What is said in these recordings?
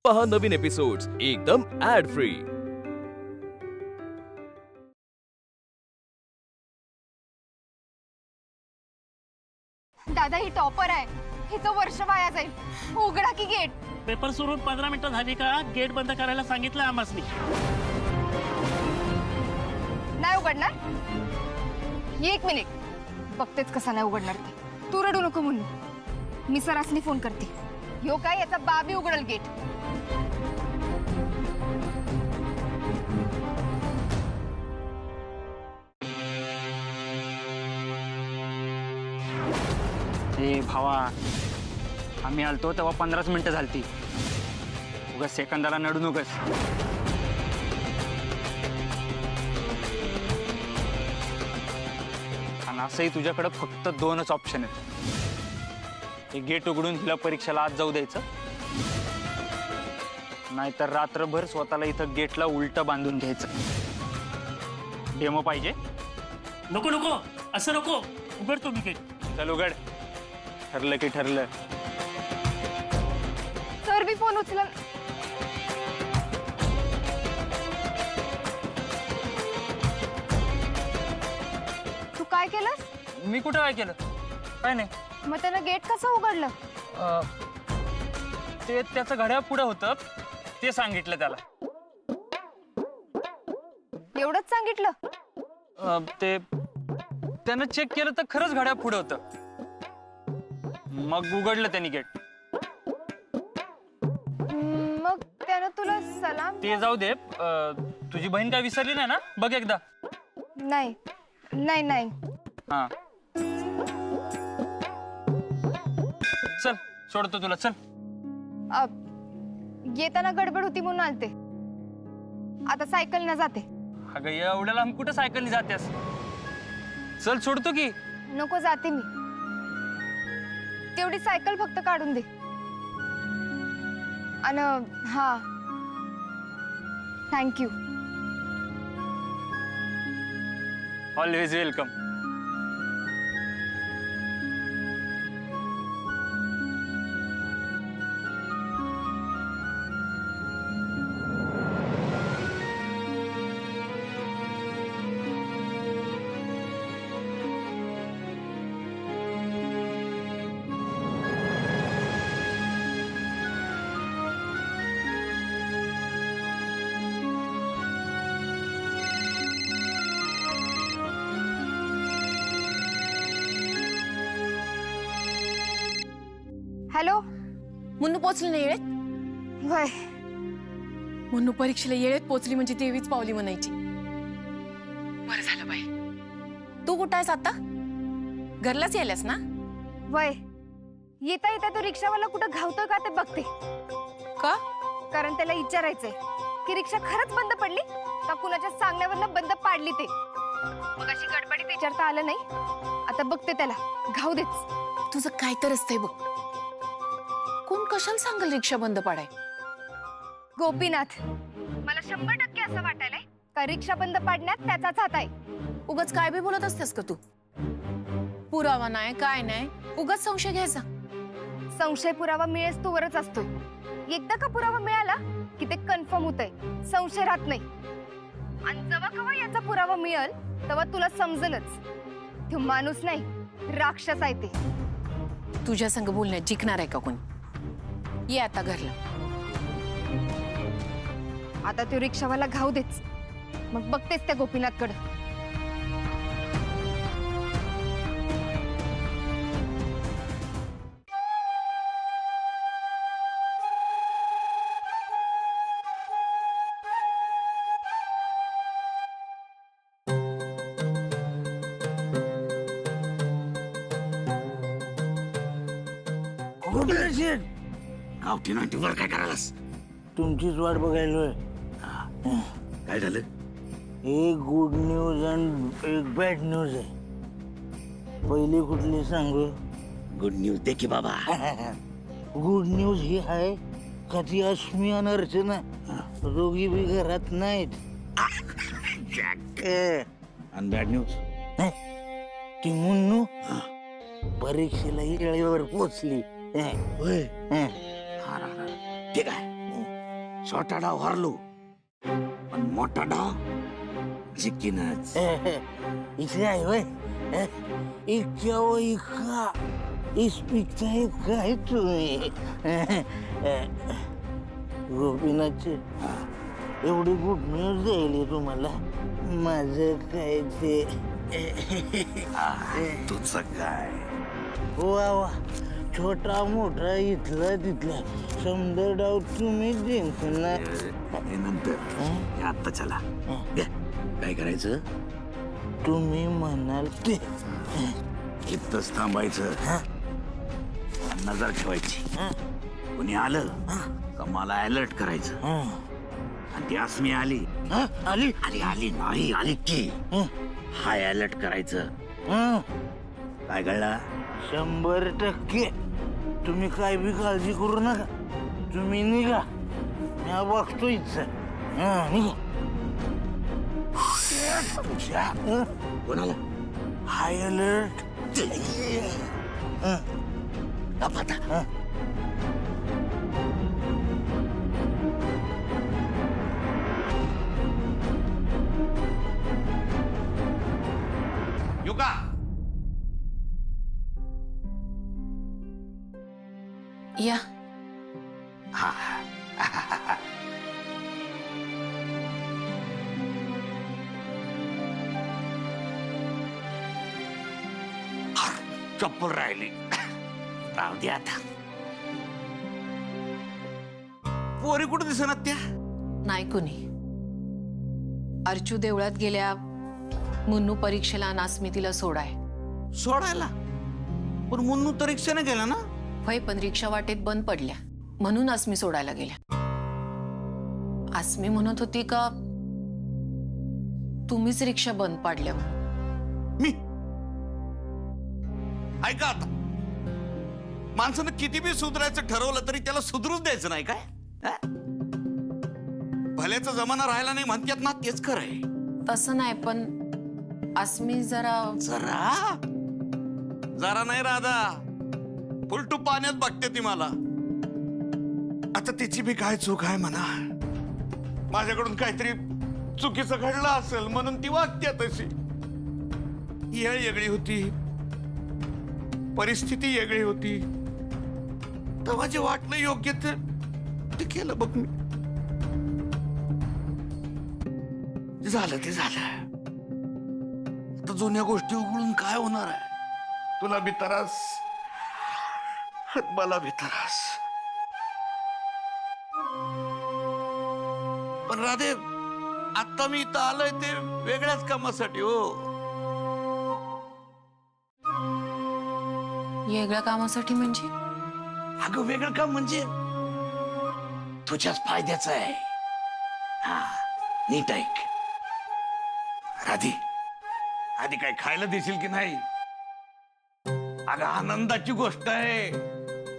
पहा नवीन एपिसोड्स एकदम add free. दादा ही टॉपर आहे, हिचं वर्ष वाया जाईल। उघडा की गेट। पेपर सुरू 15 मिनिटं झाली का गेट बंद करायला सांगितलं आम्हासनी। नाही उघडणार? एक मिनिट बघतेच कसा नाही उघडणार ते। तू रडू नको मुन्नू, मी सरासनी फोन करते। यो काय याचा बाबी उघडल गेट। ए भावा, आम्ही आलतो तेव्हा 15 मिनिटं झालती। उगाच सेकंदाला नडू नकोस। आणि असंही तुझ्याकडे फक्त 2च ऑप्शन आहेत। हे गेट उघडून हिला परीक्षेला आत जाऊ द्यायचं, नाहीतर रात्रभर स्वतःला इथं गेटला उलट बांधून घ्यायचं। डेमो पाहिजे? नको नको, असं नको। उघड तुम्ही गेट। चल उघड। ठरलं की ठरलं। सर बी फोन उचला। तू काय केलंस? मी कुठं काय केलं? काय नाही। मग त्यानं गेट कसं उघडलं? ते त्याचं घड्याळ पुढं होतं, ते सांगितलं त्याला। एवढंच सांगितलं? ते त्यानं चेक केलं तर खरंच घड्याळ पुढं होतं, मग उघडलं त्यांनी गेट। मग त्यानं तुला सलाम? ते जाऊ दे। तुझी बहीण काय विसरली नाही ना? बघ एकदा। नाही नाही नाही। हा चल, सोडतो तुला। चल। येताना गडबड होती म्हणून आलते, आता सायकल न जाते। अगं एवढ्याला आम्ही कुठं सायकलनी जातेस? चल सोडतो की। नको, जाते मी। तेवढी सायकल फक्त काढून दे। अन हा, thank you. Always welcome. Hello. Munnu पोचली नाही येळेत? वय, मुन्नू परीक्षेला येळेत पोचली म्हणजे देवीच पावली म्हणायची। बरं झालं बाई। तू कुठं आहेस आता? घरलाच यायलास ना? वय, येता येता तो रिक्षावाला कुठं घावतोय का ते बघते। का? कारण त्याला विचारायचंय की रिक्षा खरंच बंद पडली का कुणाच्या सांगण्यावरनं बंद पाडली ते। मग अशी गडबडीत विचारता आलं नाही, आता बघते त्याला, घाव देच। तुझं काय तर असतंय बघ। कोण कशाला सांगल रिक्षा बंद पाडाय? गोपीनाथ, मला 100% असं वाटायलंय का रिक्षा बंद पाडण्यात त्याचाच हात आहे। उगाच काय बी बोलत असतेस का तू? पुरावा नाही काय नाही, उगाच संशय घ्यायचा। संशय पुरावा मिळेस तोवरच असतोय। एकदा का पुरावा मिळाला की ते कन्फर्म होतंय, संशय राहत नाही। आणि जेव्हा केव्हा याचा पुरावा मिळेल तेव्हा तुला समजलच तो माणूस नाही, राक्षस आहे ते। तुझ्या संग बोलण्यात जिंकणार आहे का कोणी? ये आता घरला। आता तो रिक्षावाला घाव देच, मग बघतेच त्या गोपीनाथकडे। गावठी नाट्यवर काय करायलास? तुमचीच वाट बघायलोय। काय झालं? एक गुड न्यूज आणि एक बॅड न्यूज आहे। पहिली कुठली सांगू? गुड न्यूज दे की बाबा। गुड न्यूज ही आहे का ती अश्मी आणि अर्चना दोघी बी घरात नाहीत। आणि बॅड न्यूज? ती मुन्नू परीक्षेला वेळेवर पोचली. होय. ठीक आहे, छोटा डाव हरलो पण मोठा डाव जिंकीनच. इथे आहे होय इतक्या इका इस्पिकचा इतका आहे तुम्ही. गोपीनाथचे एवढी गुड न्यूज द्यायली तुम्हाला. माझं काय ते तुझं काय वा वा छोटा मोठा इथला तिथला समजा डाव तुम्ही जिंकणार. हे नंतर हे आत्ता चला घ्या. काय करायचं तुम्ही म्हणाल ते. इथंच थांबायचं. नजर ठेवायची. कोणी आलं का मला अलर्ट करायचं. आणि ती अस्मी आली आली आली आली नाही आली की हाय अलर्ट करायचं. काय कळला 100%. तुम्ही काय बी काळजी करू नका. तुम्ही निघा मी बघतो इथं. निघा. कोणाला हाय अलर्ट. आता युका या चप्पल राहिली. राहू दे आता. पोरी कुठं दिसणार त्या. नाही कुणी. अर्चू देवळात गेल्या. मुन्नू परीक्षेला नासमी तिला सोडाय. सोडायला पण मुन्नू तर रिक्षाने गेला ना. होय पण रिक्षा वाटेत बंद पडल्या म्हणून अस्मी सोडायला गेल्या. अस्मी म्हणत होती का तुम्हीच रिक्षा बंद पाडल्या. मी ऐका आता माणसानं किती बी सुधरायचं ठरवलं तरी त्याला सुधरूच द्यायचं नाही काय. भल्याचा जमाना राहिला नाही म्हणतात ना तेच खरं आहे. तसं नाही पण अस्मी जरा जरा जरा नाही राधा उलटू पाण्यात बघते ती मला. आता तिची बी काय चूक आहे म्हणा. माझ्याकडून काहीतरी चुकीचं घडलं असेल म्हणून ती वागते तशी. येळ वेगळी होती परिस्थिती वेगळी होती. तेव्हा जे वाटलं योग्य ते केलं बघ मी. झालं ते झालं. आता जुन्या गोष्टी उघडून काय होणार आहे. तुला बी त्रास मला बी त्रास. पण राधे आता मी इथं आलोय ते वेगळ्याच कामासाठी. हो वेगळ्या कामासाठी म्हणजे अगं वेगळं काम म्हणजे तुझ्याच फायद्याचं आहे. हा नीट ऐक राधी. आधी काय खायला देशील की नाही. अगं आनंदाची गोष्ट आहे.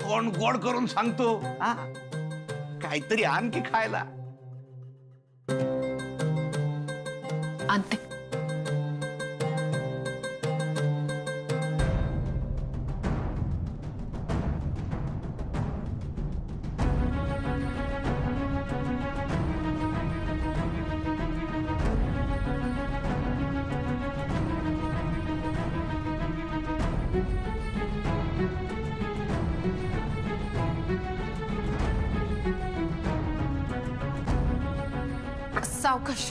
कोण गोड करून सांगतो. हा काहीतरी आणखी खायला. आणते. सावकाश.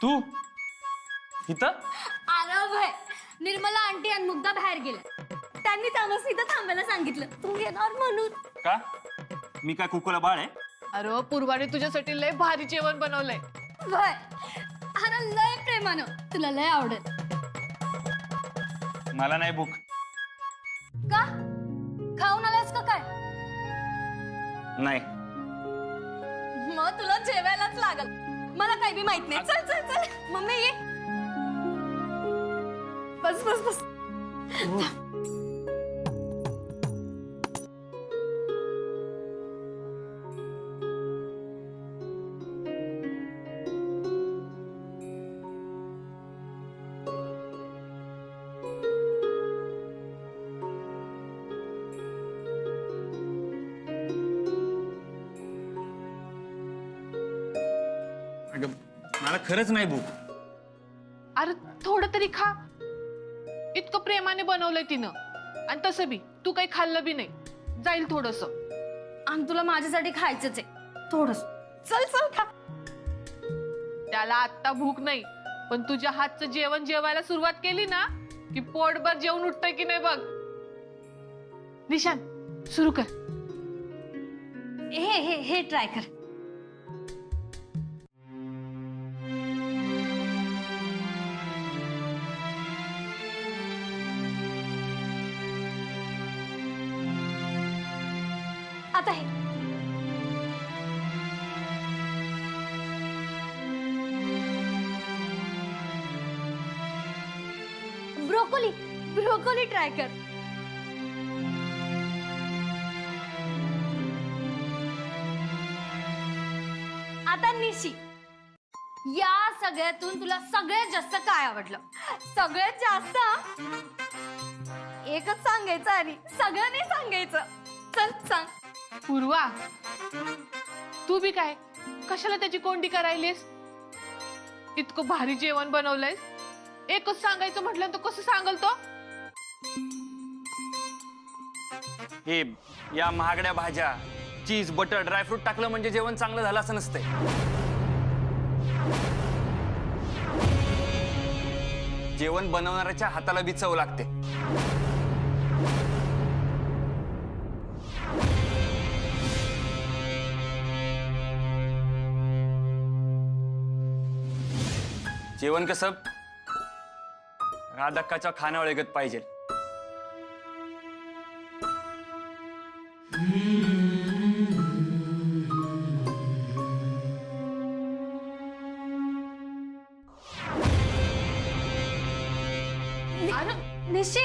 तू इथं आरव भाई निर्मला आंटी आणि मुग्धा बाहेर गेल्या. त्यांनी आम्हाला इथं थांबायला सांगितलं तू येणार म्हणून. का मी काय कुकोला बाळ आहे. अरे पूर्वाने तुझ्यासाठी लय भारी जेवण बनवलंय. भाई अरे लय प्रेमानं तुला लय आवडेल. मला नाही भूक. का खाऊन आलास का काय. नाही मग तुला जेवायलाच लागल. मला काही बी माहित नाही. चल चल चल मम्मी ये. बस बस बस. मला खरंच नाही भूक. अरे थोडं तरी खा. इतकं प्रेमाने बनवलंय तिनं आणि तसं बी तू काही खाल्लं बी नाही. जाईल थोडस. आणि तुला माझ्यासाठी खायचंच आहे थोडस. चल चल खा. त्याला आत्ता भूक नाही, पण तुझ्या हातचं जेवण जेवायला सुरुवात केली ना की पोटभर जेवण उठतंय की नाही बघ. निशान सुरू कर. हे हे हे ट्राय कर. आता हे ब्रोकोली. ब्रोकोली ट्राय कर. आता निशी, या सगळ्यातून तुला सगळ्यात जास्त काय आवडलं? सगळ्यात जास्त एकच सांगायचं आणि सगळं नाही सांगायचं. चल सांग. पूर्वा, तू बी काय कशाला त्याची कोंडी करायलीस? इतकं भारी जेवण बनवलंयस, एकच सांगायचं म्हटलं तर कसं सांगल तो? हे या महागड्या भाज्या, चीज, बटर, ड्रायफ्रूट टाकलं म्हणजे जेवण चांगलं झालं असं नसतंय. जेवण बनवणाऱ्याच्या हाताला बी चव लागते. जेवण कसं राधक्काच्या खानावळीगत पाहिजे. निशी,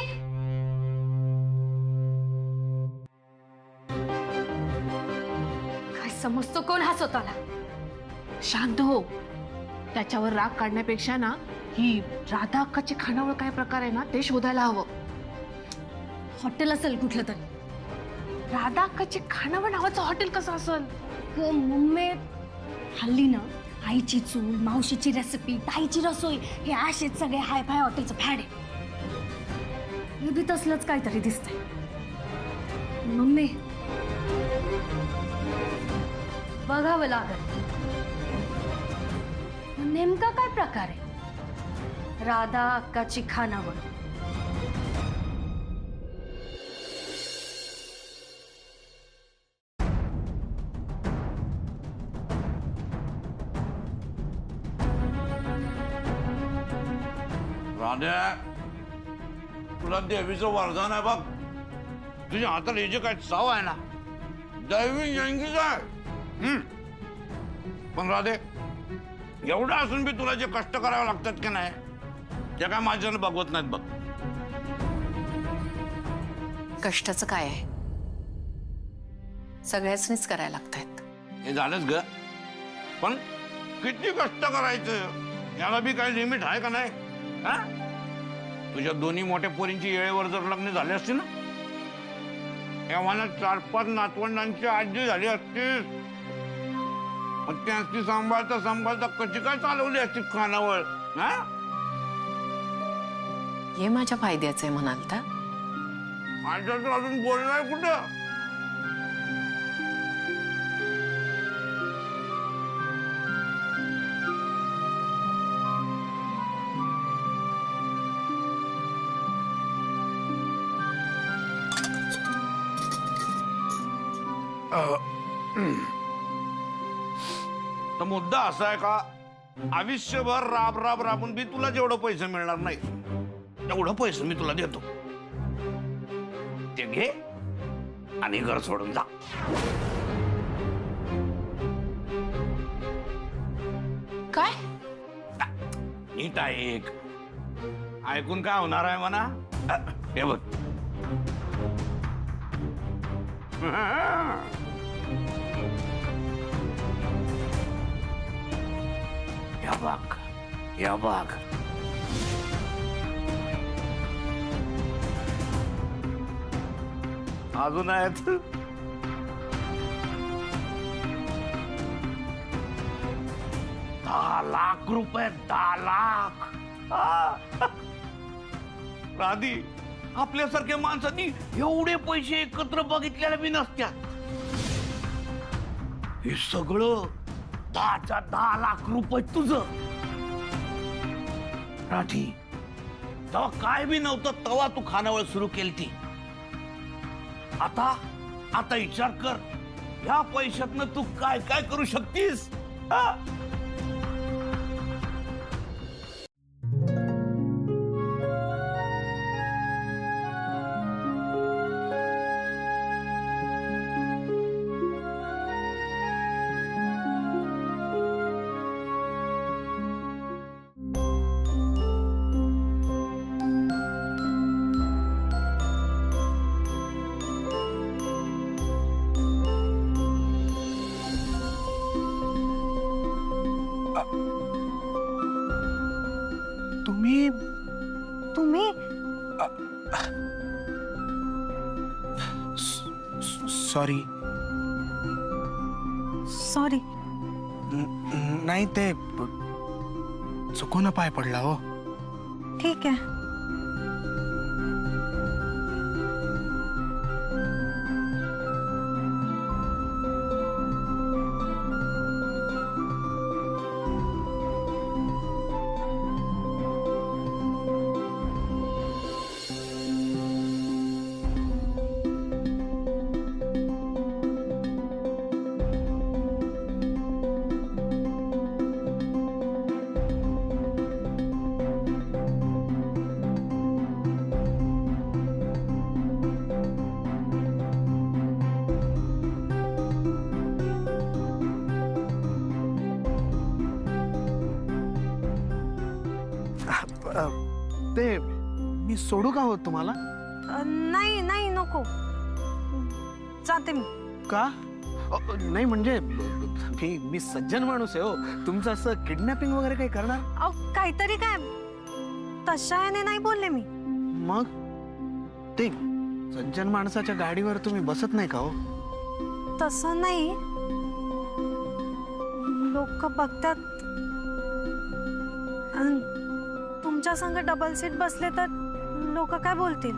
काय समजतो कोण हा स्वतःला? शांत हो. त्याच्यावर राग काढण्यापेक्षा ना ही राधा अक्काची खानावळ काय प्रकार आहे ना ते शोधायला हवं. हॉटेल असेल कुठलं तरी. राधा अक्काची खानावळ नावाचं हॉटेल कसं असेल? मम्मी, हल्ली ना आईची चूल, मावशीची रेसिपी, ताईची रसोई हे असेच सगळे हाय फाय हॉटेलचं फॅड आहे. हे बी तसलंच काहीतरी दिसतंय. मम्मी, बघावं लागल नेमका काय प्रकार आहे राधा अक्काची खानावळ. राध्या, तुला देवीचं वरदान आहे बघ. तुझ्या हाताला हे जे काय चाव आहे ना, दैवी जंगीच आहे. पण राधे, एवढं असून बी तुला जे कष्ट करावे लागतात की नाही ते काय माझ्यानं बघवत नाहीत बघ. कष्टाचं काय आहे? सगळ्याचनीच करायला लागतायत. हे झालंच ग, पण किती कष्ट करायचं याला बी काही लिमिट आहे का नाही? हा? तुझ्या दोन्ही मोठ्या पोरींची वेळेवर जर लग्न झाले असते ना, एव्हाना 4-5 नातवंडांची आजी झाली असतीस. पण त्यांची सांभाळता सांभाळता कशी काय चालवली असती खानावळ? हा? हे माझ्या फायद्याचं आहे म्हणाल तर. माझ्या तर अजून बोलणार कुठं? तर मुद्दा असा आहे का, आयुष्यभर राब राबून बी तुला जेवढं पैसे मिळणार नाही तेवढं पैसे मी तुला देतो. ते घे आणि घर सोडून जा. काय? नीट ऐक. ऐकून काय होणार आहे म्हणा? हे बघ, या बाग, या बाग. अजून आहेत. 10 लाख रुपये, 10 लाख. राधी, आपल्यासारख्या माणसांनी एवढे पैसे एकत्र बघितलेले बी नसत्यात. हे सगळं 10च्या 10 लाख रुपये तुझं. राठी, तेव्हा काय बी नव्हतं, तेव्हा तू खानावळ सुरू केली ती. आता विचार कर, या पैशातनं तू काय काय करू शकतीस. तुम्ही सॉरी. सॉरी. नाही, ते चुकून पाय पडला हो. ठीक आहे. ते मी सोडू का हो तुम्हाला? नाही नाही, नको, जाते मी. का? नाही म्हणजे मी सज्जन माणूस आहे हो. तुमचं असं किडनॅपिंग वगैरे काही करणार? अहो, काहीतरी काय, तशा याने नाही बोलले मी. मग ते सज्जन माणसाच्या गाडीवर तुम्ही बसत नाही का हो? तसं नाही, लोक बघतात. तुमच्या संग डबल सीट बसले तर लोक काय बोलतील,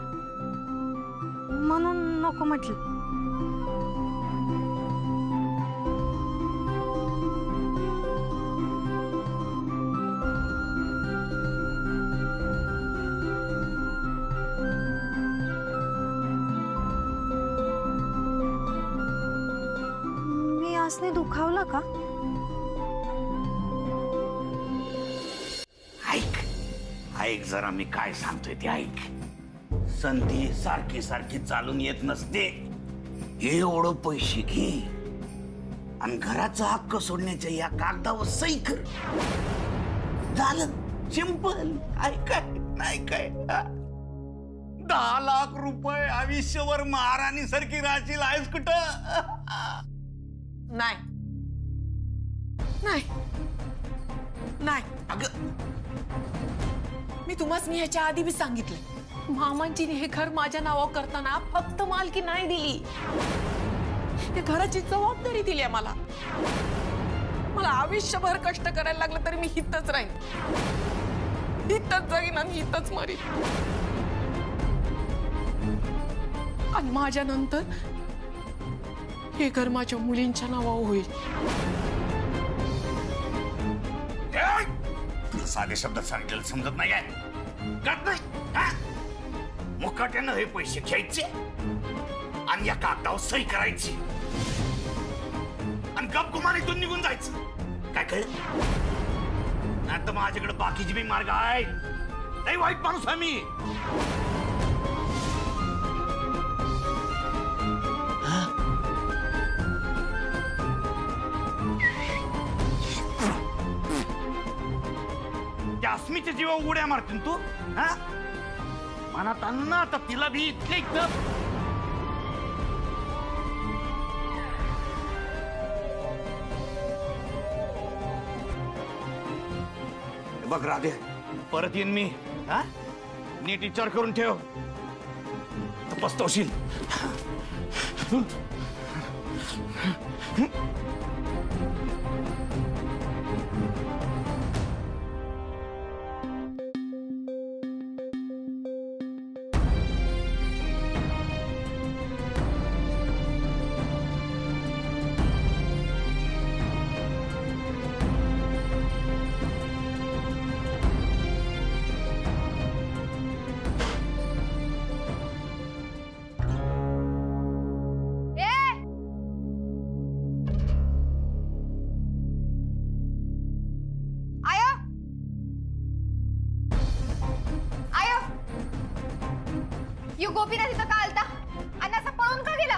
म्हणून नको म्हटलं. मी असने दुखावलं का? ऐक जरा, मी काय सांगतोय ते ऐक. संधी सारखी सारखी चालून येत नसते. एवढं पैसे घे आणि घराचा हक्क सोडण्याच्या या कागदावर सही कर. झालं, सिंपल. ऐकाय नाही काय. 10 लाख रुपये आयुष्यभर महाराणी सारखी राहशील आहेस कुठं? नाही नाही नाही. अगं, मी तुम्हाला ह्याच्या आधी बी सांगितलं, मामांजीने हे घर माझ्या नावावर करताना फक्त मालकी नाही दिली, त्या घराची जबाबदारी दिली आहे मला. मला आयुष्यभर कष्ट करायला लागलं तरी मी हितच राहीन, हितच जाईन आणि हितच मरीन. आणि माझ्या नंतर हे घर माझ्या मुलींच्या नावावर होईल. साधे शब्दात सांगितलेलं समजत नाही काय? कळत नाही? मुकाट्यानं हे पैसे घ्यायचे आणि या कागदावर सही करायची आणि गपगुमानीतून निघून जायचं. काय कळलं? आता माझ्याकडे बाकीचे बी मार्ग आहे. नाही वाईट माणूस आहे मी. अस्मीच्या जीवा उड्या मारतील तू. मनात अन्न आता तिला बी इथले इथं. बघ राधे, परत येईन मी. नीट विचार करून ठेव, पस्तवशील. यू गोपीनाथ इथं का आलता आणि असं पळून का गेला?